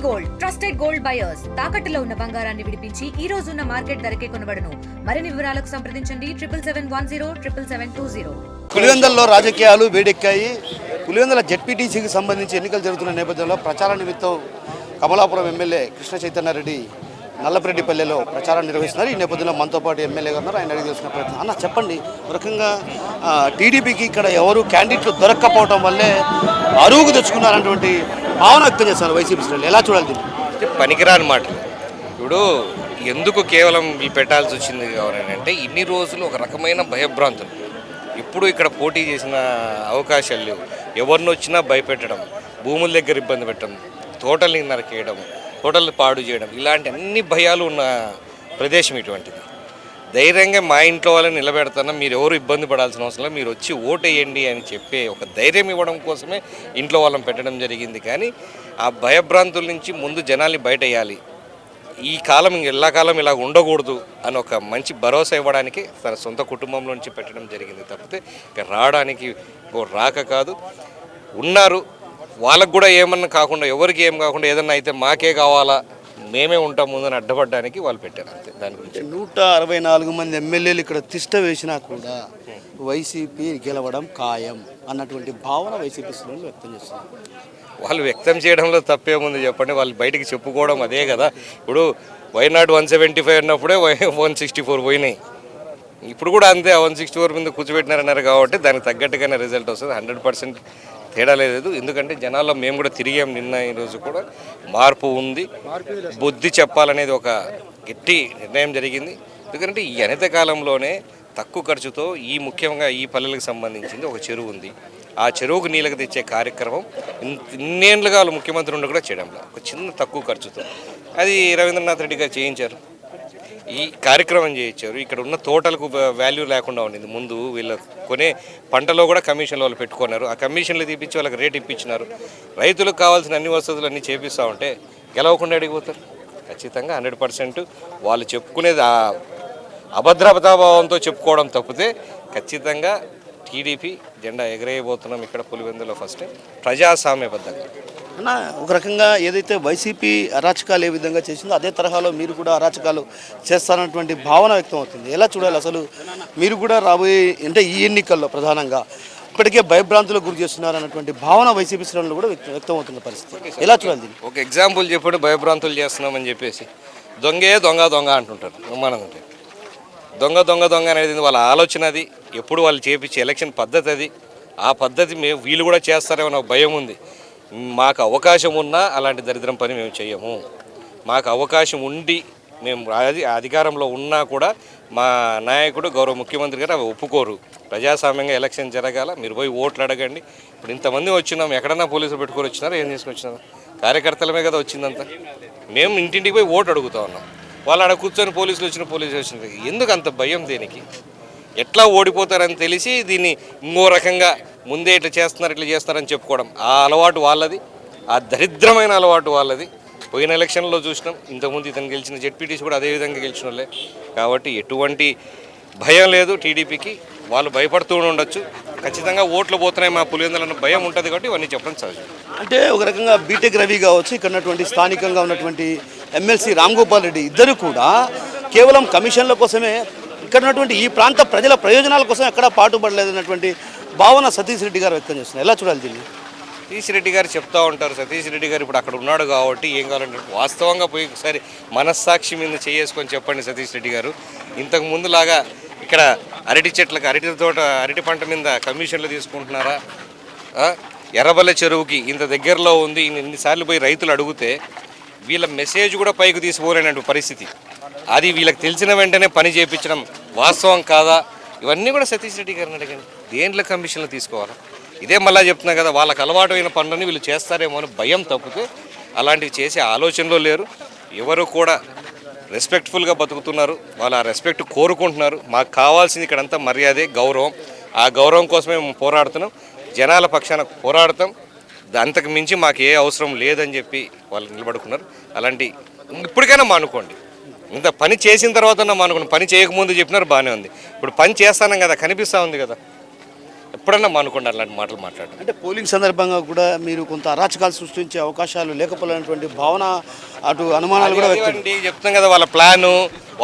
Gold trusted gold buyers తాకట్టులో ఉన్న బంగారాన్ని విడిపించి ఈ రోజు ఉన్న మార్కెట్ ధరకే కొనబడును. మరిన్ని వివరాలకు సంప్రదించండి 7710777720. పులివెందులలో రాజకీయాలు వేడెక్కాయి. పులివెందుల జెడ్పీటీసీకి సంబంధించి ఎన్నికలు జరుగుతున్న నేపథ్యంలో ప్రచార నిమిత్తం కమలాపురం ఎమ్మెల్యే కృష్ణ చైతన్యారెడ్డి నల్లపరెడ్డిపల్లెలో ప్రచారం నిర్వహిస్తున్నారు. ఈ నేపథ్యంలో మనతో పాటు ఎమ్మెల్యేగా ఉన్నారు. ఆయన అడిగి తెలుసుకునే ప్రయత్నం. అన్న చెప్పండి, ఒక రకంగా టీడీపీకి ఇక్కడ ఎవరు క్యాండిడేట్లు దొరక్కపోవడం వల్లే అరువుకు తెచ్చుకున్నారన్నటువంటి భావన వ్యక్తం చేస్తారు వైసీపీ శ్రేణులు. ఎలా చూడాలి దీన్ని? పనికిరాని మాట. ఇప్పుడు ఎందుకు కేవలం ఈ పెట్టాల్సి వచ్చింది అంటే ఇన్ని రోజులు ఒక రకమైన భయభ్రాంతులు. ఇప్పుడు ఇక్కడ పోటీ చేసిన అవకాశాలు లేవు. ఎవరిని వచ్చినా భయపెట్టడం, భూముల దగ్గర ఇబ్బంది పెట్టడం, తోటల్ని నరికేయడం, తోటలు పాడు చేయడం, ఇలాంటి అన్ని భయాలు ఉన్న ప్రదేశం ఇటువంటిది. ధైర్యంగా మా ఇంట్లో వాళ్ళని నిలబెడతాను, మీరు ఎవరు ఇబ్బంది పడాల్సిన అవసరం లేదు, మీరు వచ్చి ఓటేయండి అని చెప్పే ఒక ధైర్యం ఇవ్వడం కోసమే ఇంట్లో వాళ్ళని పెట్టడం జరిగింది. కానీ ఆ భయభ్రాంతుల నుంచి ముందు జనాల్ని బయటేయాలి, ఈ కాలం ఎల్లకాలం ఇలా ఉండకూడదు అని ఒక మంచి భరోసా ఇవ్వడానికి తన సొంత కుటుంబంలో నుంచి పెట్టడం జరిగింది. తప్పితే ఇక రావడానికి రాక కాదు. ఉన్నారు, వాళ్ళకు కూడా ఏమన్నా కాకుండా, ఎవరికి ఏం కాకుండా ఏదన్నా అయితే మాకే కావాలా, మేమే ఉంటాం ముందని అడ్డపడడానికి వాళ్ళు పెట్టారు అంతే. దాని గురించి 164 మంది ఎమ్మెల్యేలు ఇక్కడ తిష్ట వేసినా కూడా వైసీపీ గెలవడం ఖాయం అన్నటువంటి భావన వైసీపీ శ్రేణులు వ్యక్తం చేస్తున్నారు. వాళ్ళు వ్యక్తం చేయడంలో తప్పేముంది చెప్పండి, వాళ్ళు బయటికి చెప్పుకోవడం అదే కదా. ఇప్పుడు వైనాడు 175 అన్నప్పుడే 164 పోయినాయి. ఇప్పుడు కూడా అంతే, 164 మీద కూర్చోబెట్టినారన్నారు కాబట్టి దానికి తగ్గట్టుగానే రిజల్ట్ వస్తుంది. 100% తేడా లేదు. ఎందుకంటే జనాల్లో మేము కూడా తిరిగాం నిన్న ఈరోజు కూడా. మార్పు ఉంది, బుద్ధి చెప్పాలనేది ఒక గట్టి నిర్ణయం జరిగింది. ఎందుకంటే ఈ అనిత కాలంలోనే తక్కువ ఖర్చుతో ముఖ్యంగా ఈ పల్లెలకు సంబంధించింది ఒక చెరువు ఉంది. ఆ చెరువుకు నీళ్ళకి తెచ్చే కార్యక్రమం ఇన్నేళ్ళుగా వాళ్ళు ముఖ్యమంత్రి ఉండి కూడా చేయడంలో ఒక చిన్న తక్కువ ఖర్చుతో అది రవీంద్రనాథ్ రెడ్డి గారు చేయించారు. ఈ కార్యక్రమం చేయించారు. ఇక్కడ ఉన్న తోటలకు వాల్యూ లేకుండా ఉండింది. ముందు వీళ్ళు కొనే పంటలో కూడా కమిషన్లు వాళ్ళు పెట్టుకున్నారు. ఆ కమిషన్లు తీపించి వాళ్ళకి రేట్ ఇప్పించినారు. రైతులకు కావాల్సిన అన్ని వసతులు అన్నీ చేపిస్తూ ఉంటే గెలవకుండా అడిగిపోతారు. ఖచ్చితంగా 100% వాళ్ళు చెప్పుకునేది ఆ అభద్రతాభావంతో చెప్పుకోవడం తప్పితే ఖచ్చితంగా టీడీపీ జెండా ఎగరేయబోతున్నాం ఇక్కడ పులివెందులో ఫస్ట్ టైం ప్రజాస్వామ్యబద్ధంగా. అన్న, ఒక రకంగా ఏదైతే వైసీపీ అరాచకాలు ఏ విధంగా చేసిందో అదే తరహాలో మీరు కూడా అరాచకాలు చేస్తారన్నటువంటి భావన వ్యక్తం అవుతుంది. ఎలా చూడాలి అసలు? మీరు కూడా రాబోయే అంటే ఈ ఎన్నికల్లో ప్రధానంగా ఇప్పటికే భయభ్రాంతులకు గురి చేస్తున్నారు అన్నటువంటి భావన వైసీపీ శ్రేణులు కూడా వ్యక్తం అవుతున్న పరిస్థితి. ఎలా చూడాలి దీన్ని? ఒక ఎగ్జాంపుల్ చెప్పండి, భయభ్రాంతులు చేస్తున్నామని చెప్పేసి దొంగే దొంగ దొంగ అంటుంటారు. మనం అంటే దొంగ దొంగ దొంగ అనేది వాళ్ళ ఆలోచన. అది ఎప్పుడు వాళ్ళు చేపించే ఎలక్షన్ పద్ధతి అది. ఆ పద్ధతి వీళ్ళు కూడా చేస్తారేమో నాకు భయం ఉంది. మాకు అవకాశం ఉన్నా అలాంటి దరిద్రం పని మేము చేయము. మాకు అవకాశం ఉండి మేము అధికారంలో ఉన్నా కూడా మా నాయకుడు గౌరవ ముఖ్యమంత్రి గారు అవి ఒప్పుకోరు. ప్రజాస్వామ్యంగా ఎలక్షన్ జరగాల, మీరు పోయి ఓట్లు అడగండి. ఇప్పుడు ఇంతమంది వచ్చినాం, ఎక్కడన్నా పోలీసులు పెట్టుకొని వచ్చినారు, ఏం తీసుకొని వచ్చినారు? కార్యకర్తలమే కదా వచ్చిందంతా. మేము ఇంటింటికి పోయి ఓటు అడుగుతా ఉన్నాం. వాళ్ళు అక్కడ కూర్చొని పోలీసులు వచ్చిన ఎందుకు అంత భయం? దేనికి? ఎట్లా ఓడిపోతారని తెలిసి దీన్ని ఇంకో రకంగా ముందే ఇట్లా చేస్తున్నారని చెప్పుకోవడం ఆ అలవాటు వాళ్ళది, ఆ దరిద్రమైన అలవాటు వాళ్ళది. పోయిన ఎలక్షన్లో చూసినాం, ఇంతకుముందు ఇతను గెలిచిన జెడ్పీటీసీ కూడా అదేవిధంగా గెలిచిన వాళ్ళే. కాబట్టి ఎటువంటి భయం లేదు టీడీపీకి. వాళ్ళు భయపడుతూ ఉండొచ్చు, ఖచ్చితంగా ఓట్లు పోతున్నాయి మా పులివెందులన్న భయం ఉంటుంది. కాబట్టి ఇవన్నీ చెప్పడం సహజం. అంటే ఒక రకంగా బీటెక్ రవి కావచ్చు, ఇక్కడ ఉన్నటువంటి స్థానికంగా ఉన్నటువంటి ఎమ్మెల్సీ రామ్ గోపాల్ రెడ్డి ఇద్దరు కూడా కేవలం కమిషన్ల కోసమే, ఇక్కడ ఉన్నటువంటి ఈ ప్రాంత ప్రజల ప్రయోజనాల కోసం ఎక్కడా పాటుపడలేదన్నటువంటి భావన సతీష్ రెడ్డి గారు వ్యక్తం చేస్తున్నారు. ఎలా చూడాలి దీన్ని? సతీష్ రెడ్డి గారు చెప్తూ ఉంటారు. సతీష్ రెడ్డి గారు ఇప్పుడు అక్కడ ఉన్నాడు కాబట్టి ఏం కావాలంటే వాస్తవంగా పోయి ఒకసారి మనస్సాక్షి మీద చేసుకొని చెప్పండి సతీష్ రెడ్డి గారు. ఇంతకు ముందులాగా ఇక్కడ అరటి చెట్లకు, అరటి తోట, అరటి పంట మీద కమిషన్లు తీసుకుంటున్నారా? ఎర్రబల్లె చెరువుకి ఇంత దగ్గరలో ఉంది, ఇన్నిసార్లు పోయి రైతులు అడిగితే వీళ్ళ మెసేజ్ కూడా పైకి తీసుకోలేనటువంటి పరిస్థితి. అది వీళ్ళకి తెలిసిన వెంటనే పని చేయించడం వాస్తవం కాదా? ఇవన్నీ కూడా సతీష్ రెడ్డి గారిని అడగండి. దేంట్లో కమిషన్లు తీసుకోవాలా? ఇదే మళ్ళీ చెప్తున్నా కదా, వాళ్ళకి అలవాటు అయిన పనులని వీళ్ళు చేస్తారేమో అని భయం తప్పితే అలాంటివి చేసే ఆలోచనలో లేరు. ఎవరు కూడా రెస్పెక్ట్ఫుల్గా బతుకుతున్నారు. వాళ్ళు ఆ రెస్పెక్ట్ కోరుకుంటున్నారు. మాకు కావాల్సింది ఇక్కడంతా మర్యాదే, గౌరవం. ఆ గౌరవం కోసమే మేము పోరాడుతున్నాం. జనాల పక్షాన పోరాడతాం. అంతకు మించి మాకు ఏ అవసరం లేదని చెప్పి వాళ్ళు నిలబడుకున్నారు. అలాంటి ఇప్పటికైనా మానుకోండి. ఇంత పని చేసిన తర్వాత మానుకోండి. పని చేయకముందు చెప్పినారు బాగానే ఉంది. ఇప్పుడు పని చేస్తానం కదా, కనిపిస్తూ ఉంది కదా. ఎప్పుడన్నా మానుకోండి అలాంటి మాటలు మాట్లాడండి. అంటే పోలింగ్ సందర్భంగా కూడా మీరు కొంత అరాచకాలు సృష్టించే అవకాశాలు లేకపోయినటువంటి భావన, అటు అనుమానాలు కూడా వ్యక్తం. చెప్తాం కదా, వాళ్ళ ప్లాను,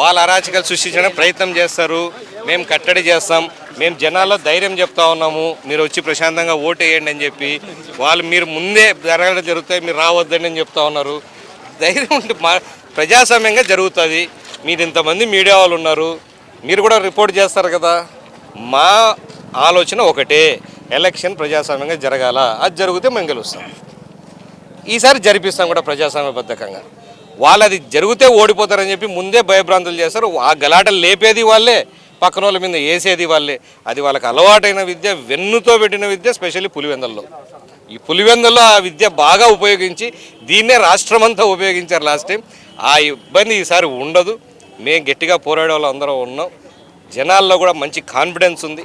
వాళ్ళ అరాచకాలు సృష్టించడానికి ప్రయత్నం చేస్తారు. మేము కట్టడి చేస్తాం, మేము జనాల్లో ధైర్యం చెప్తా ఉన్నాము, మీరు వచ్చి ప్రశాంతంగా ఓటు వేయండి అని చెప్పి. వాళ్ళు మీరు ముందే జరగడం జరుగుతాయి, మీరు రావద్దని అని చెప్తా ఉన్నారు. ధైర్యం ఉంటే ప్రజాస్వామ్యంగా జరుగుతుంది. మీరు ఇంతమంది మీడియా వాళ్ళు ఉన్నారు, మీరు కూడా రిపోర్ట్ చేస్తారు కదా. మా ఆలోచన ఒకటే, ఎలక్షన్ ప్రజాస్వామ్యంగా జరగాల, అది జరిగితే మేము గెలుస్తాం. ఈసారి జరిపిస్తాం కూడా ప్రజాస్వామ్యబద్ధకంగా. వాళ్ళది జరిగితే ఓడిపోతారని చెప్పి ముందే భయభ్రాంతులు చేస్తారు. ఆ గలాటలు లేపేది వాళ్ళే, పక్కన వాళ్ళ మీద వేసేది వాళ్ళే. అది వాళ్ళకి అలవాటైన విద్య, వెన్నుతో పెట్టిన విద్య, స్పెషల్లీ పులివెందల్లో. ఈ పులివెందుల్లో ఆ విద్య బాగా ఉపయోగించి దీన్నే రాష్ట్రమంతా ఉపయోగించారు లాస్ట్ టైం. ఆ ఇబ్బంది ఈసారి ఉండదు. మేము గట్టిగా పోరాడే వాళ్ళు అందరం ఉన్నాం. జనాల్లో కూడా మంచి కాన్ఫిడెన్స్ ఉంది.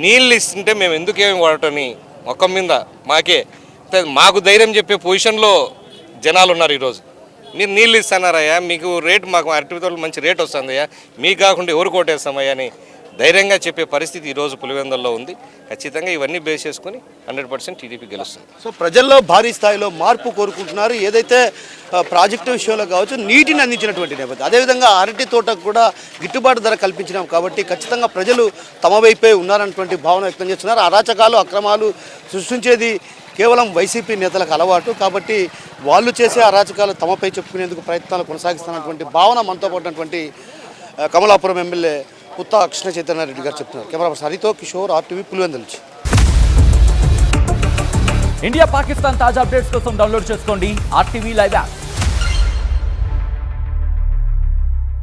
నీళ్ళు ఇస్తుంటే మేము ఎందుకేమి వాడటని మొక్కం మీద మాకు ధైర్యం చెప్పే పొజిషన్లో జనాలు ఉన్నారు ఈరోజు. మీరు నీళ్ళు ఇస్తున్నారయ్యా, మీకు రేటు, మాకు అరటితోళ్ళు మంచి రేట్ వస్తుందయ్యా, మీకు కాకుండా ఎవరు కోటేస్తామయ్యా అని ధైర్యంగా చెప్పే పరిస్థితి ఈరోజు పులివెందుల్లో ఉంది. ఖచ్చితంగా ఇవన్నీ బేస్ చేసుకుని 100% టీడీపీ గెలుస్తుంది. సో ప్రజల్లో భారీ స్థాయిలో మార్పు కోరుకుంటున్నారు. ఏదైతే ప్రాజెక్టు విషయంలో కావచ్చు, నీటిని అందించినటువంటి నేపథ్యం, అదేవిధంగా అరటి తోటకు కూడా గిట్టుబాటు ధర కల్పించినాం కాబట్టి ఖచ్చితంగా ప్రజలు తమ వైపే ఉన్నారన్నటువంటి భావన వ్యక్తం చేస్తున్నారు. అరాచకాలు, అక్రమాలు సృష్టించేది కేవలం వైసీపీ నేతలకు అలవాటు కాబట్టి వాళ్ళు చేసే అరాచకాలు తమపై చెప్పుకునేందుకు ప్రయత్నాలు కొనసాగిస్తున్నటువంటి భావన మనతో పడినటువంటి కమలాపురం ఎమ్మెల్యే పుత్తా కృష్ణ చైతన్య రెడ్డి గారు చెప్తున్నారు. కెమెరా పర్సన్ హరితో కిషోర్, RTV పులివెందుల నుంచి. ఇండియా పాకిస్తాన్ తాజా అప్డేట్స్ కోసం డౌన్లోడ్ చేసుకోండి RTV లైవ్ యాప్.